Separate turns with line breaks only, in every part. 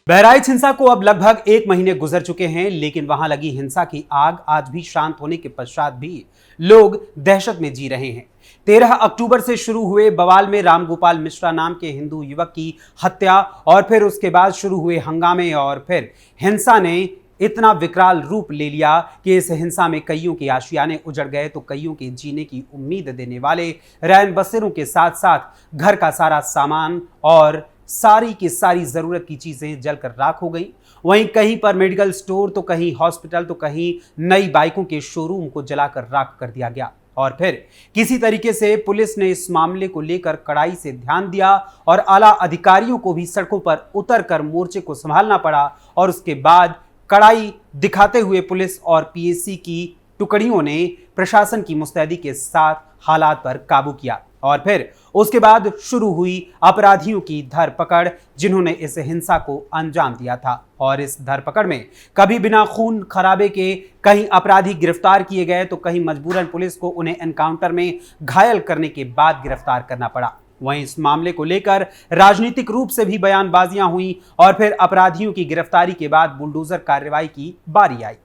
बहराइच हिंसा को अब लगभग 1 महीने गुजर चुके हैं, लेकिन वहां लगी हिंसा की आग आज भी शांत होने के पश्चात भी लोग दहशत में जी रहे हैं। 13 अक्टूबर से शुरू हुए बवाल में रामगोपाल मिश्रा नाम के हिंदू युवक की हत्या और फिर उसके बाद शुरू हुए हंगामे और फिर हिंसा ने इतना विकराल रूप ले लिया कि इस हिंसा में कईयों के आशियाने उजड़ गए तो कईयों के जीने की उम्मीद देने वाले रैन बसेरों के साथ साथ घर का सारा सामान और सारी की सारी जरूरत की चीजें जलकर राख हो गई। वहीं कहीं पर मेडिकल स्टोर तो कहीं हॉस्पिटल तो कहीं नई बाइकों के शोरूम को जलाकर राख कर दिया गया। और फिर किसी तरीके से पुलिस ने इस मामले को लेकर कड़ाई से ध्यान दिया और आला अधिकारियों को भी सड़कों पर उतरकर मोर्चे को संभालना पड़ा और उसके बाद कड़ाई दिखाते हुए पुलिस और पीएसी की टुकड़ियों ने प्रशासन की मुस्तैदी के साथ हालात पर काबू किया और फिर उसके बाद शुरू हुई अपराधियों की धरपकड़, जिन्होंने इस हिंसा को अंजाम दिया था। और इस धरपकड़ में कभी बिना खून खराबे के कहीं अपराधी गिरफ्तार किए गए तो कहीं मजबूरन पुलिस को उन्हें एनकाउंटर में घायल करने के बाद गिरफ्तार करना पड़ा। वहीं इस मामले को लेकर राजनीतिक रूप से भी बयानबाजियां हुई और फिर अपराधियों की गिरफ्तारी के बाद बुलडोजर कार्रवाई की बारी आई।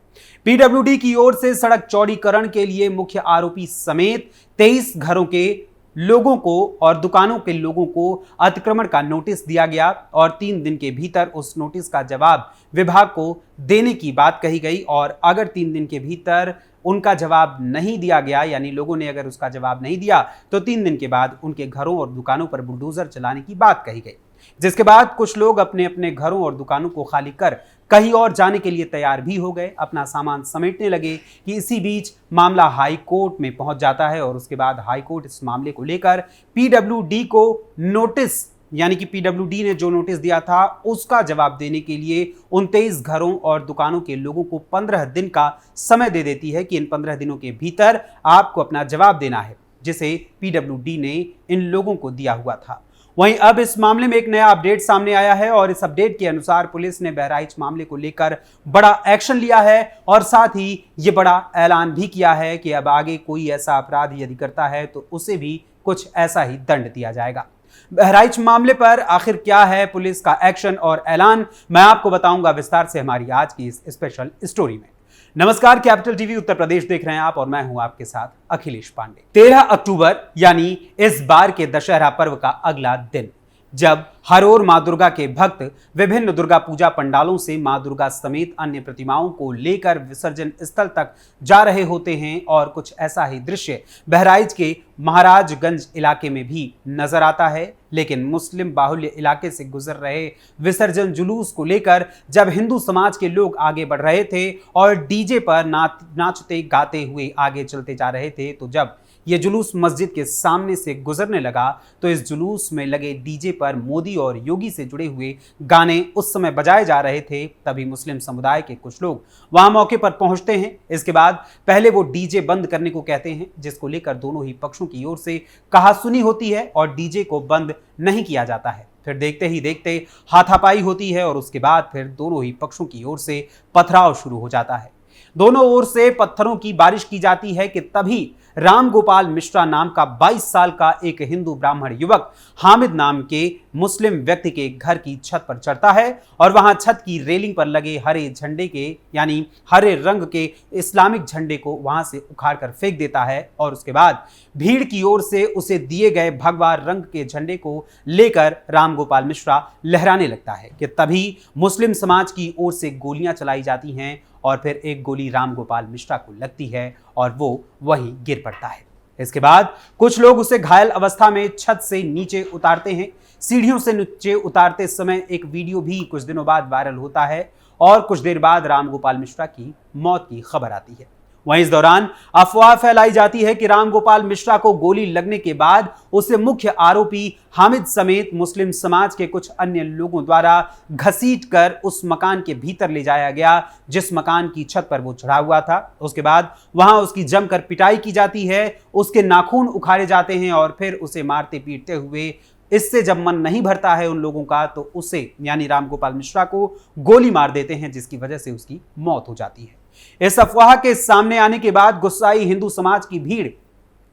पीडब्ल्यूडी की ओर से सड़क चौड़ीकरण के लिए मुख्य आरोपी समेत 23 घरों के लोगों को और दुकानों के लोगों को अतिक्रमण का नोटिस दिया गया और 3 दिन के भीतर उस नोटिस का जवाब विभाग को देने की बात कही गई। और अगर 3 दिन के भीतर उनका जवाब नहीं दिया गया, यानी लोगों ने अगर उसका जवाब नहीं दिया, तो 3 दिन के बाद उनके घरों और दुकानों पर बुलडोजर चलाने की बात कही गई। जिसके बाद कुछ लोग अपने अपने घरों और दुकानों को खाली कर कहीं और जाने के लिए तैयार भी हो गए, अपना सामान समेटने लगे कि इसी बीच मामला हाई कोर्ट में पहुंच जाता है और उसके बाद हाई कोर्ट इस मामले को लेकर पीडब्ल्यूडी को नोटिस, यानी कि पीडब्ल्यूडी ने जो नोटिस दिया था उसका जवाब देने के लिए 29 घरों और दुकानों के लोगों को 15 दिन का समय दे देती है कि इन 15 दिनों के भीतर आपको अपना जवाब देना है, जिसे पीडब्ल्यूडी ने इन लोगों को दिया हुआ था। वहीं अब इस मामले में एक नया अपडेट सामने आया है और इस अपडेट के अनुसार पुलिस ने बहराइच मामले को लेकर बड़ा एक्शन लिया है और साथ ही ये बड़ा ऐलान भी किया है कि अब आगे कोई ऐसा अपराध यदि करता है तो उसे भी कुछ ऐसा ही दंड दिया जाएगा। बहराइच मामले पर आखिर क्या है पुलिस का एक्शन और ऐलान, मैं आपको बताऊंगा विस्तार से हमारी आज की इस स्पेशल स्टोरी में। नमस्कार, कैपिटल टीवी उत्तर प्रदेश देख रहे हैं आप और मैं हूं आपके साथ अखिलेश पांडे। 13 अक्टूबर यानी इस बार के दशहरा पर्व का अगला दिन, जब हर ओर मां दुर्गा के भक्त विभिन्न दुर्गा पूजा पंडालों से मां दुर्गा समेत अन्य प्रतिमाओं को लेकर विसर्जन स्थल तक जा रहे होते हैं और कुछ ऐसा ही दृश्य बहराइच के महाराजगंज इलाके में भी नजर आता है। लेकिन मुस्लिम बाहुल्य इलाके से गुजर रहे विसर्जन जुलूस को लेकर जब हिंदू समाज के लोग आगे बढ़ रहे थे और डीजे पर नाचते गाते हुए आगे चलते जा रहे थे, तो जब ये जुलूस मस्जिद के सामने से गुजरने लगा तो इस जुलूस में लगे डीजे पर मोदी और योगी से जुड़े हुए गाने उस समय बजाए जा रहे थे। तभी मुस्लिम समुदाय के कुछ लोग वहां मौके पर पहुंचते हैं। इसके बाद पहले वो डीजे बंद करने को कहते हैं, जिसको लेकर दोनों ही पक्षों की ओर से कहासुनी होती है और डीजे को बंद नहीं किया जाता है। फिर देखते ही देखते हाथापाई होती है और उसके बाद फिर दोनों ही पक्षों की ओर से पथराव शुरू हो जाता है। दोनों ओर से पत्थरों की बारिश की जाती है कि तभी रामगोपाल मिश्रा नाम का 22 साल का एक हिंदू ब्राह्मण युवक हामिद नाम के मुस्लिम व्यक्ति के घर की छत पर चढ़ता है और वहां छत की रेलिंग पर लगे हरे झंडे के, यानी हरे रंग के इस्लामिक झंडे को वहां से उखाड़कर फेंक देता है और उसके बाद भीड़ की ओर से उसे दिए गए भगवा रंग के झंडे को लेकर रामगोपाल मिश्रा लहराने लगता है कि तभी मुस्लिम समाज की ओर से गोलियां चलाई जाती हैं और फिर एक गोली रामगोपाल मिश्रा को लगती है और वो वहीं गिर पड़ता है। इसके बाद कुछ लोग उसे घायल अवस्था में छत से नीचे उतारते हैं। सीढ़ियों से नीचे उतारते समय एक वीडियो भी कुछ दिनों बाद वायरल होता है और कुछ देर बाद रामगोपाल मिश्रा की मौत की खबर आती है। वहीं इस दौरान अफवाह फैलाई जाती है कि रामगोपाल मिश्रा को गोली लगने के बाद उसे मुख्य आरोपी हामिद समेत मुस्लिम समाज के कुछ अन्य लोगों द्वारा घसीटकर उस मकान के भीतर ले जाया गया जिस मकान की छत पर वो चढ़ा हुआ था। उसके बाद वहां उसकी जमकर पिटाई की जाती है, उसके नाखून उखाड़े जाते हैं और फिर उसे मारते पीटते हुए, इससे जब मन नहीं भरता है उन लोगों का, तो उसे यानी रामगोपाल मिश्रा को गोली मार देते हैं, जिसकी वजह से उसकी मौत हो जाती है। इस अफवाह के सामने आने के बाद गुस्साई हिंदू समाज की भीड़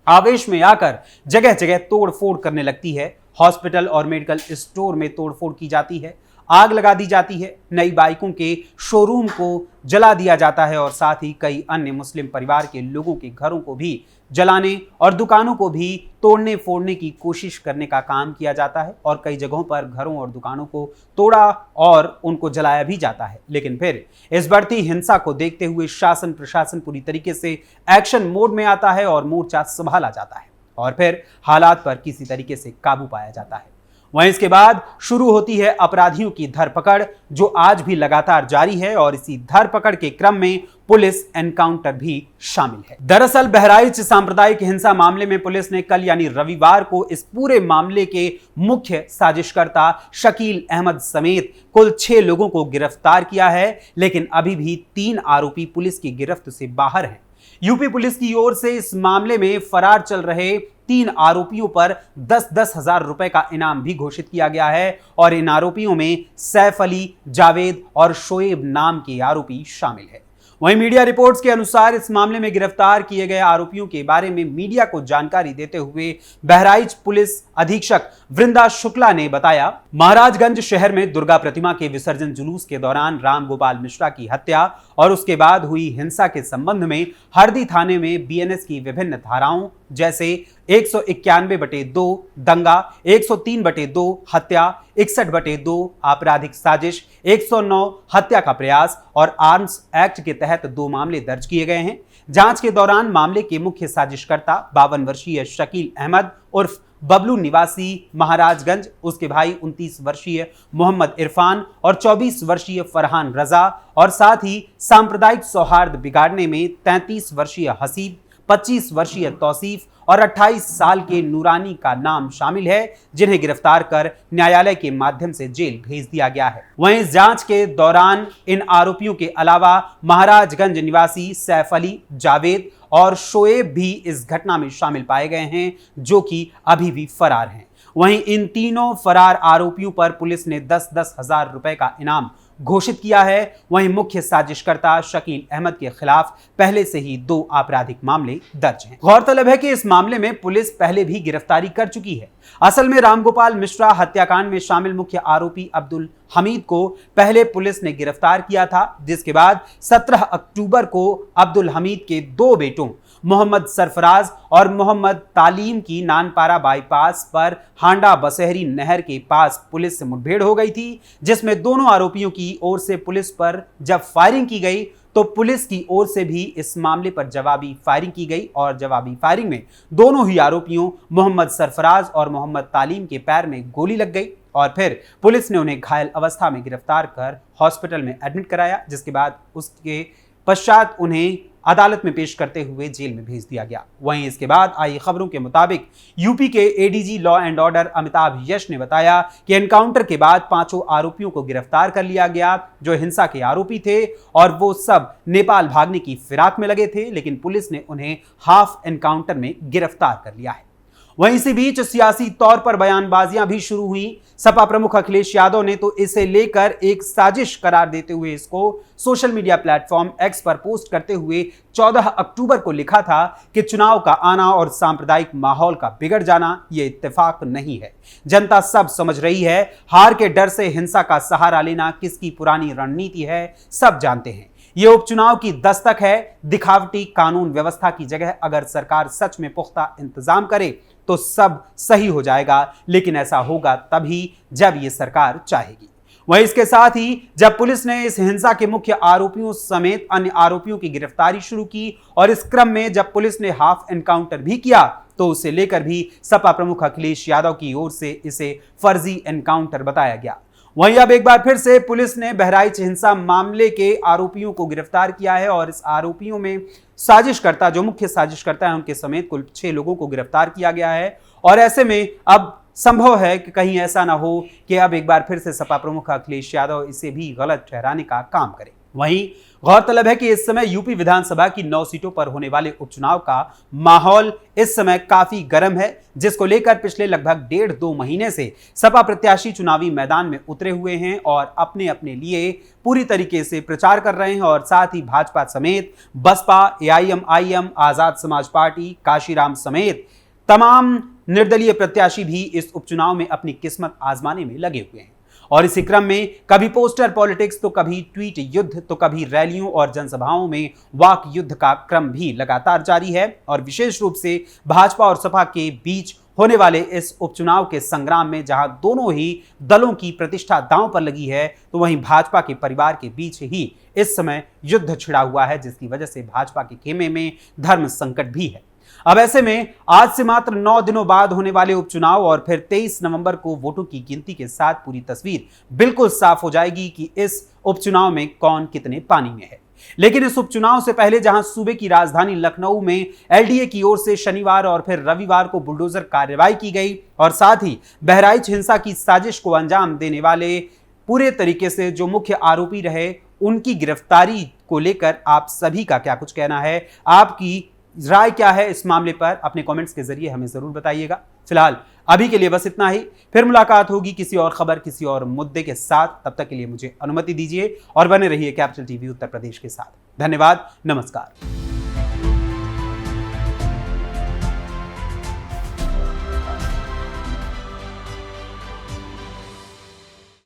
आवेश में आकर जगह जगह तोड़फोड़ करने लगती है। हॉस्पिटल और मेडिकल स्टोर में तोड़फोड़ की जाती है। आग लगा दी जाती है, नई बाइकों के शोरूम को जला दिया जाता है और साथ ही कई अन्य मुस्लिम परिवार के लोगों के घरों को भी जलाने और दुकानों को भी तोड़ने फोड़ने की कोशिश करने का काम किया जाता है और कई जगहों पर घरों और दुकानों को तोड़ा और उनको जलाया भी जाता है। लेकिन फिर इस बढ़ती हिंसा को देखते हुए शासन प्रशासन पूरी तरीके से एक्शन मोड में आता है और मोर्चा संभाला जाता है और फिर हालात पर किसी तरीके से काबू पाया जाता है। वहीं इसके बाद शुरू होती है अपराधियों की धरपकड़, जो आज भी लगातार जारी है और इसी धरपकड़ के क्रम में पुलिस एनकाउंटर भी शामिल है। दरअसल बहराइच सांप्रदायिक हिंसा मामले में पुलिस ने कल यानी रविवार को इस पूरे मामले के मुख्य साजिशकर्ता शकील अहमद समेत कुल 6 लोगों को गिरफ्तार किया है, लेकिन अभी भी 3 आरोपी पुलिस की गिरफ्त से बाहर हैं। यूपी पुलिस की ओर से इस मामले में फरार चल रहे 3 आरोपियों पर 10-10 हजार रुपए का इनाम भी घोषित किया गया है और इन आरोपियों में सैफ अली, जावेद और शोएब नाम के आरोपी शामिल है। वहीं मीडिया रिपोर्ट्स के अनुसार इस मामले में गिरफ्तार किए गए आरोपियों के बारे में मीडिया को जानकारी देते हुए बहराइच पुलिस अधीक्षक वृंदा शुक्ला ने बताया, महाराजगंज शहर में दुर्गा प्रतिमा के विसर्जन जुलूस के दौरान राम गोपाल मिश्रा की हत्या और उसके बाद हुई हिंसा के संबंध में हरदी थाने में बीएनएस की विभिन्न धाराओं जैसे 191/2 दंगा, 103/2 हत्या, 61/2 आपराधिक साजिश, 109 हत्या का प्रयास और आर्म्स एक्ट के तहत 2 मामले दर्ज किए गए हैं। जांच के दौरान मामले के मुख्य साजिशकर्ता 52 वर्षीय शकील अहमद उर्फ बबलू निवासी महाराजगंज, उसके भाई 29 वर्षीय मोहम्मद इरफान और 24 वर्षीय फरहान रजा और साथ ही सांप्रदायिक सौहार्द बिगाड़ने में 33 वर्षीय हसीब, 25 वर्षीय तौसीफ और 28 साल के नूरानी का नाम शामिल है, जिन्हें गिरफ्तार कर न्यायालय के माध्यम से जेल भेज दिया गया है। वहीं इस जांच के दौरान इन आरोपियों के अलावा महाराजगंज निवासी सैफ अली, जावेद और शोएब भी इस घटना में शामिल पाए गए हैं, जो कि अभी भी फरार हैं। वहीं इन तीनों फरार आरोपियों पर पुलिस ने 10-10 हजार रुपए का इनाम घोषित किया है। वहीं मुख्य साजिशकर्ता शकील अहमद के खिलाफ पहले से ही 2 आपराधिक मामले दर्ज हैं। गौरतलब है कि इस मामले में पुलिस पहले भी गिरफ्तारी कर चुकी है। असल में रामगोपाल मिश्रा हत्याकांड में शामिल मुख्य आरोपी अब्दुल हमीद को पहले पुलिस ने गिरफ्तार किया था, जिसके बाद 17 अक्टूबर को अब्दुल हमीद के 2 बेटों मोहम्मद सरफराज और मोहम्मद तालीम की नानपारा बाईपास पर हांडा बसहरी नहर के पास पुलिस से मुठभेड़ हो गई थी, जिसमें दोनों आरोपियों की ओर से पुलिस पर जब फायरिंग की गई तो पुलिस की ओर से भी इस मामले पर जवाबी फायरिंग की गई और जवाबी फायरिंग में दोनों ही आरोपियों मोहम्मद सरफराज और मोहम्मद तालीम के पैर में गोली लग गई और फिर पुलिस ने उन्हें घायल अवस्था में गिरफ्तार कर हॉस्पिटल में एडमिट कराया, जिसके बाद उसके पश्चात उन्हें अदालत में पेश करते हुए जेल में भेज दिया गया। वहीं इसके बाद आई खबरों के मुताबिक यूपी के ADG law and order Amitabh Yash ने बताया कि एनकाउंटर के बाद 5 आरोपियों को गिरफ्तार कर लिया गया, जो हिंसा के आरोपी थे और वो सब नेपाल भागने की फिराक में लगे थे, लेकिन पुलिस ने उन्हें हाफ एनकाउंटर में गिरफ्तार कर लिया है। वहीं इसी बीच सियासी तौर पर बयानबाजियां भी शुरू हुई। सपा प्रमुख अखिलेश यादव ने तो इसे लेकर एक साजिश करार देते हुए इसको सोशल मीडिया प्लेटफॉर्म एक्स पर पोस्ट करते हुए 14 अक्टूबर को लिखा था कि चुनाव का आना और सांप्रदायिक माहौल का बिगड़ जाना ये इत्तेफाक नहीं है। जनता सब समझ रही है, हार के डर से हिंसा का सहारा लेना किसकी पुरानी रणनीति है, सब जानते हैं। ये उपचुनाव की दस्तक है। दिखावटी कानून व्यवस्था की जगह अगर सरकार सच में पुख्ता इंतजाम करे तो सब सही हो जाएगा, लेकिन ऐसा होगा तभी जब ये सरकार चाहेगी। वहीं इसके साथ ही जब पुलिस ने इस हिंसा के मुख्य आरोपियों समेत अन्य आरोपियों की गिरफ्तारी शुरू की और इस क्रम में जब पुलिस ने हाफ एनकाउंटर भी किया तो उसे लेकर भी सपा प्रमुख अखिलेश यादव की ओर से इसे फर्जी एनकाउंटर बताया गया। वहीं अब एक बार फिर से पुलिस ने बहराइच हिंसा मामले के आरोपियों को गिरफ्तार किया है और इस आरोपियों में साजिशकर्ता, जो मुख्य साजिशकर्ता हैं, उनके समेत कुल 6 लोगों को गिरफ्तार किया गया है। और ऐसे में अब संभव है कि कहीं ऐसा ना हो कि अब एक बार फिर से सपा प्रमुख अखिलेश यादव इसे भी गलत ठहराने का काम करें। वहीं गौरतलब है कि इस समय यूपी विधानसभा की 9 सीटों पर होने वाले उपचुनाव का माहौल इस समय काफी गर्म है, जिसको लेकर पिछले लगभग 1.5-2 महीने से सपा प्रत्याशी चुनावी मैदान में उतरे हुए हैं और अपने अपने लिए पूरी तरीके से प्रचार कर रहे हैं। और साथ ही भाजपा समेत बसपा, AIM, आजाद समाज पार्टी, काशीराम समेत तमाम निर्दलीय प्रत्याशी भी इस उपचुनाव में अपनी किस्मत आजमाने में लगे हुए हैं। और इसी क्रम में कभी पोस्टर पॉलिटिक्स तो कभी ट्वीट युद्ध तो कभी रैलियों और जनसभाओं में वाक युद्ध का क्रम भी लगातार जारी है। और विशेष रूप से भाजपा और सपा के बीच होने वाले इस उपचुनाव के संग्राम में जहां दोनों ही दलों की प्रतिष्ठा दांव पर लगी है, तो वहीं भाजपा के परिवार के बीच ही इस समय युद्ध छिड़ा हुआ है, जिसकी वजह से भाजपा के खेमे में धर्म संकट भी है। अब ऐसे में आज से मात्र 9 दिनों बाद होने वाले उपचुनाव और फिर 23 नवंबर को वोटों की गिनती के साथ पूरी तस्वीर बिल्कुल साफ हो जाएगी कि इस उपचुनाव में कौन कितने पानी में है। लेकिन इस उपचुनाव से पहले जहां सूबे की राजधानी लखनऊ में एलडीए की ओर से शनिवार और फिर रविवार को बुलडोजर कार्रवाई की गई और साथ ही बहराइच हिंसा की साजिश को अंजाम देने वाले पूरे तरीके से जो मुख्य आरोपी रहे उनकी गिरफ्तारी को लेकर आप सभी का क्या कुछ कहना है, आपकी राय क्या है इस मामले पर, अपने कमेंट्स के जरिए हमें जरूर बताइएगा। फिलहाल अभी के लिए बस इतना ही, फिर मुलाकात होगी किसी और खबर किसी और मुद्दे के साथ। तब तक के लिए मुझे अनुमति दीजिए और बने रहिए कैपिटल टीवी उत्तर प्रदेश के साथ। धन्यवाद, नमस्कार।